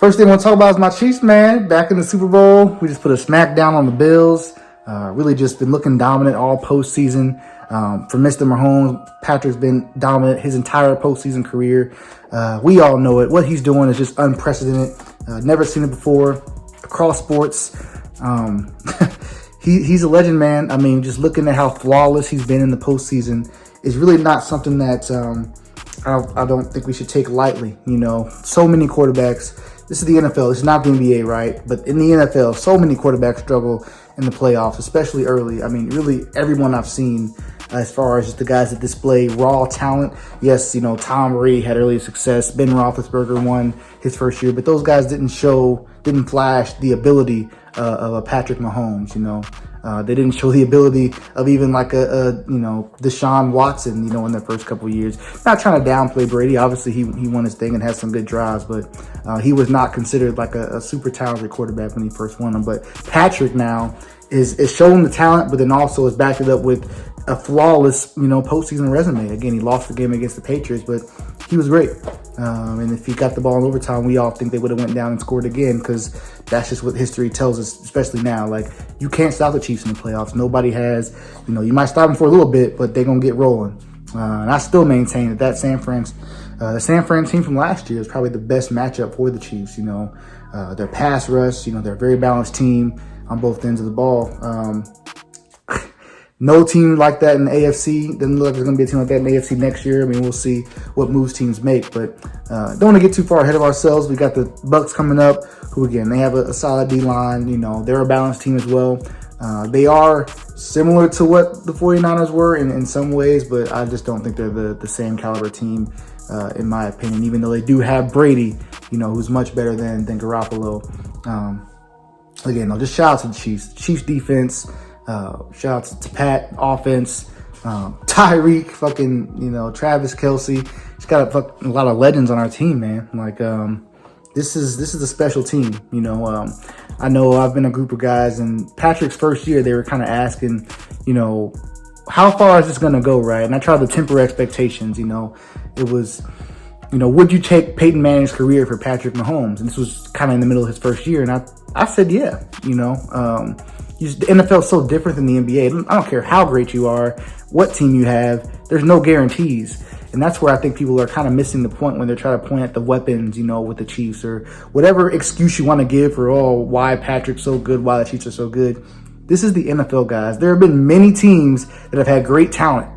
First thing I want to talk about is my Chiefs, man. Back in the Super Bowl, we just put a smack down on the Bills. Really just been looking dominant all postseason. For Mr. Mahomes, Patrick's been dominant his entire postseason career. We all know it. What he's doing is just unprecedented. Never seen it before across sports. He's a legend, man. I mean, just looking at how flawless he's been in the postseason is really not something that I don't think we should take lightly. You know, so many quarterbacks. This is the NFL. This is not the NBA, right? But in the NFL, so many quarterbacks struggle in the playoffs, especially early. I mean, really everyone I've seen as far as just the guys that display raw talent. Yes, you know, Tom Brady had early success. Ben Roethlisberger won his first year, but those guys didn't flash the ability of a Patrick Mahomes, you know. They didn't show the ability of even like a Deshaun Watson, you know, in their first couple of years. Not trying to downplay Brady. Obviously, he won his thing and had some good drives, but he was not considered like a super talented quarterback when he first won them. But Patrick now is showing the talent, but then also is backed it up with a flawless, you know, postseason resume. Again, he lost the game against the Patriots, but he was great. And if he got the ball in overtime, we all think they would have went down and scored again, because that's just what history tells us, especially now. Like, you can't stop the Chiefs in the playoffs. Nobody has. You know, you might stop them for a little bit, but they're going to get rolling. And I still maintain that San Fran team from last year is probably the best matchup for the Chiefs. You know, their pass rush, you know, they're a very balanced team on both ends of the ball. No team like that in the AFC. Doesn't look like there's going to be a team like that in the AFC next year. I mean, we'll see what moves teams make, but don't want to get too far ahead of ourselves. We got the Bucs coming up, who, again, they have a solid D-line. You know, they're a balanced team as well. They are similar to what the 49ers were in some ways, but I just don't think they're the same caliber team, in my opinion, even though they do have Brady, you know, who's much better than Garoppolo. Again, no, just shout out to the Chiefs. Chiefs defense. Shout out to Pat offense, Tyreek, fucking, you know, Travis Kelce. Just got a lot of legends on our team, man. Like, this is a special team. You know, I know I've been a group of guys, and Patrick's first year, they were kind of asking, you know, how far is this going to go, right? And I tried to temper expectations. You know, it was, you know, would you take Peyton Manning's career for Patrick Mahomes? And this was kind of in the middle of his first year, and I said, yeah, you know. The NFL is so different than the NBA. I don't care how great you are, what team you have, there's no guarantees. And that's where I think people are kind of missing the point when they're trying to point at the weapons, you know, with the Chiefs, or whatever excuse you want to give for, why Patrick's so good, why the Chiefs are so good. This is the NFL, guys. There have been many teams that have had great talent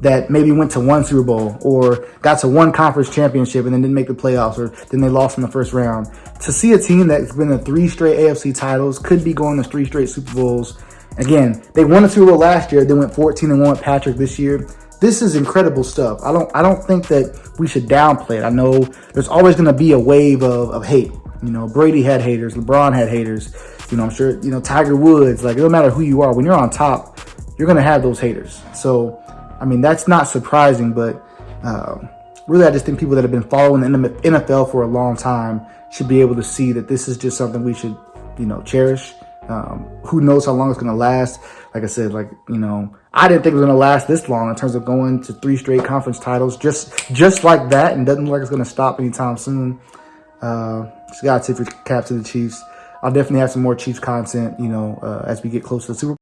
that maybe went to one Super Bowl or got to one conference championship and then didn't make the playoffs, or then they lost in the first round. To see a team that's been in 3 straight AFC titles, could be going to 3 straight Super Bowls. Again, they won a Super Bowl last year. They went 14-1 with Patrick this year. This is incredible stuff. I don't think that we should downplay it. I know there's always going to be a wave of hate. You know, Brady had haters. LeBron had haters. You know, I'm sure, you know, Tiger Woods. Like, it don't matter who you are. When you're on top, you're going to have those haters. So, I mean, that's not surprising, but really, I just think people that have been following the NFL for a long time should be able to see that this is just something we should, you know, cherish. Who knows how long it's going to last? Like I said, like, you know, I didn't think it was going to last this long in terms of going to 3 straight conference titles, just like that, and doesn't look like it's going to stop anytime soon. Just got to tip your cap to the Chiefs. I'll definitely have some more Chiefs content, you know, as we get close to the Super Bowl.